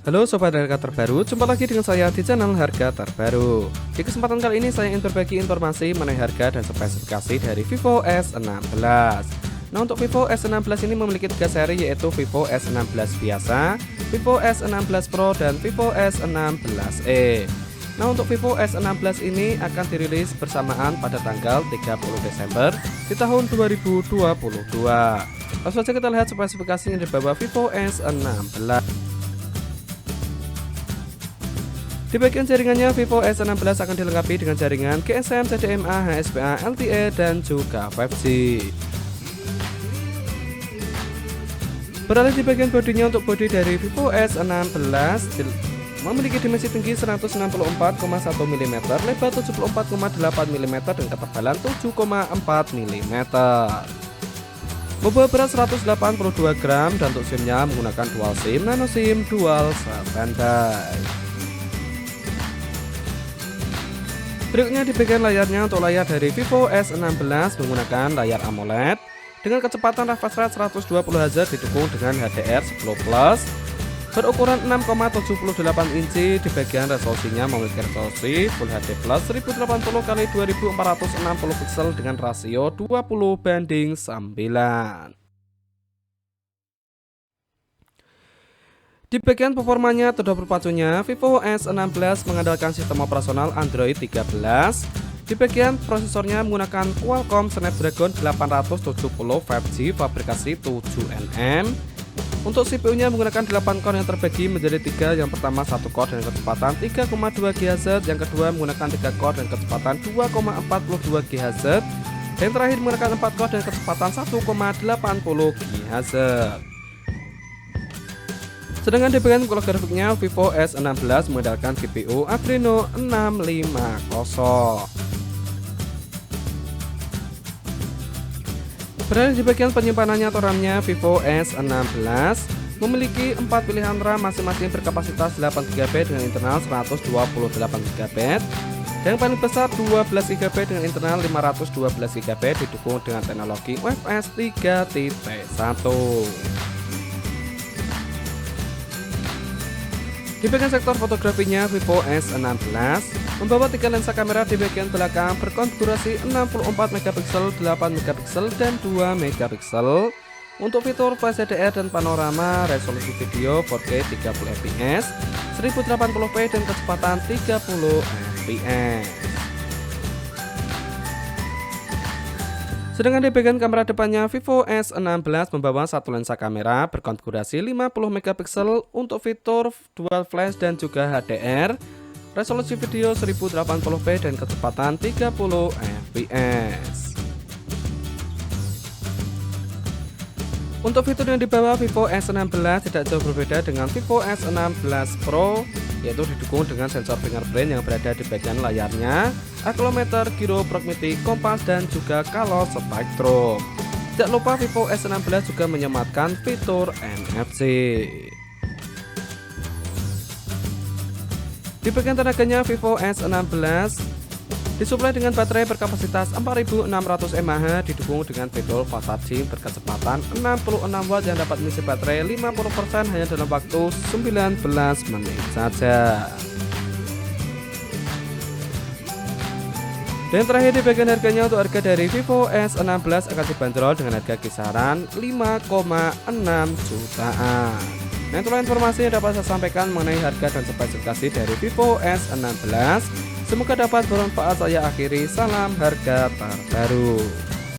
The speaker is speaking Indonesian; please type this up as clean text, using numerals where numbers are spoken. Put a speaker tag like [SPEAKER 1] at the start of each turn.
[SPEAKER 1] Halo Sobat Harga Terbaru, jumpa lagi dengan saya di channel Harga Terbaru. Di kesempatan kali ini saya ingin berbagi informasi mengenai harga dan spesifikasi dari Vivo S16. Nah, untuk Vivo S16 ini memiliki 3 seri, yaitu Vivo S16 biasa, Vivo S16 Pro, dan Vivo S16e. Nah, untuk Vivo S16 ini akan dirilis bersamaan pada tanggal 30 Desember di tahun 2022. Langsung saja kita lihat spesifikasinya di bawah Vivo S16. Di bagian jaringannya, Vivo S16 akan dilengkapi dengan jaringan GSM, CDMA, HSPA, LTE, dan juga 5G. Beralih di bagian bodinya, untuk bodi dari Vivo S16 memiliki dimensi tinggi 164,1 mm, lebar 74,8 mm, dan ketebalan 7,4 mm. Bobot berat 182 gram dan untuk SIM-nya menggunakan dual SIM, nano SIM, dual standby. Berikutnya di bagian layarnya, untuk layar dari Vivo S16 menggunakan layar AMOLED dengan kecepatan refresh rate 120 Hz, didukung dengan HDR10+, berukuran 6,78 inci. Di bagian resolusinya memiliki resolusi Full HD Plus 1080x2460 pixel dengan rasio 20:9. Di bagian performanya atau berpacunya, Vivo S16 mengandalkan sistem operasional Android 13. Di bagian prosesornya menggunakan Qualcomm Snapdragon 870 5G fabrikasi 7nm. Untuk CPU-nya menggunakan 8 core yang terbagi menjadi 3. Yang pertama 1 core dengan kecepatan 3,2 GHz, yang kedua menggunakan 3 core dengan kecepatan 2,42 GHz, dan yang terakhir menggunakan 4 core dengan kecepatan 1,80 GHz. Sedangkan di bagian kolom grafiknya, Vivo S16 mengandalkan GPU Adreno 650. Berada di bagian penyimpanannya atau RAM-nya, Vivo S16 memiliki 4 pilihan RAM masing-masing berkapasitas 8GB dengan internal 128GB, dan yang paling besar 12GB dengan internal 512GB, didukung dengan teknologi UFS 3.1. Di bagian sektor fotografinya, Vivo S16 membawa 3 lensa kamera di bagian belakang berkonfigurasi 64MP, 8MP, dan 2MP. Untuk fitur Flash HDR dan panorama, resolusi video 4K 30fps, 1080p, dan kecepatan 30fps. Sedangkan di bagian kamera depannya, Vivo S16 membawa 1 lensa kamera berkonfigurasi 50MP untuk fitur dual flash dan juga HDR, resolusi video 1080p, dan kecepatan 30fps. Untuk fitur yang dibawa Vivo S16 tidak jauh berbeda dengan Vivo S16 Pro, yaitu didukung dengan sensor fingerprint yang berada di bagian layarnya, accelerometer, gyro proximity, kompas, dan juga color spectrum. Tidak lupa Vivo S16 juga menyematkan fitur NFC. Di bagian tenaganya, Vivo S16 disuplai dengan baterai berkapasitas 4600 mAh, didukung dengan fitur fast charging berkecepatan 66W yang dapat mengisi baterai 50% hanya dalam waktu 19 menit saja. Dan terakhir di bagian harganya, untuk harga dari Vivo S16 akan dibanderol dengan harga kisaran 5,6 jutaan. Nah, itulah informasi yang dapat saya sampaikan mengenai harga dan spesifikasi dari Vivo S16. Semoga dapat bermanfaat. Saya akhiri, salam harga terbaru.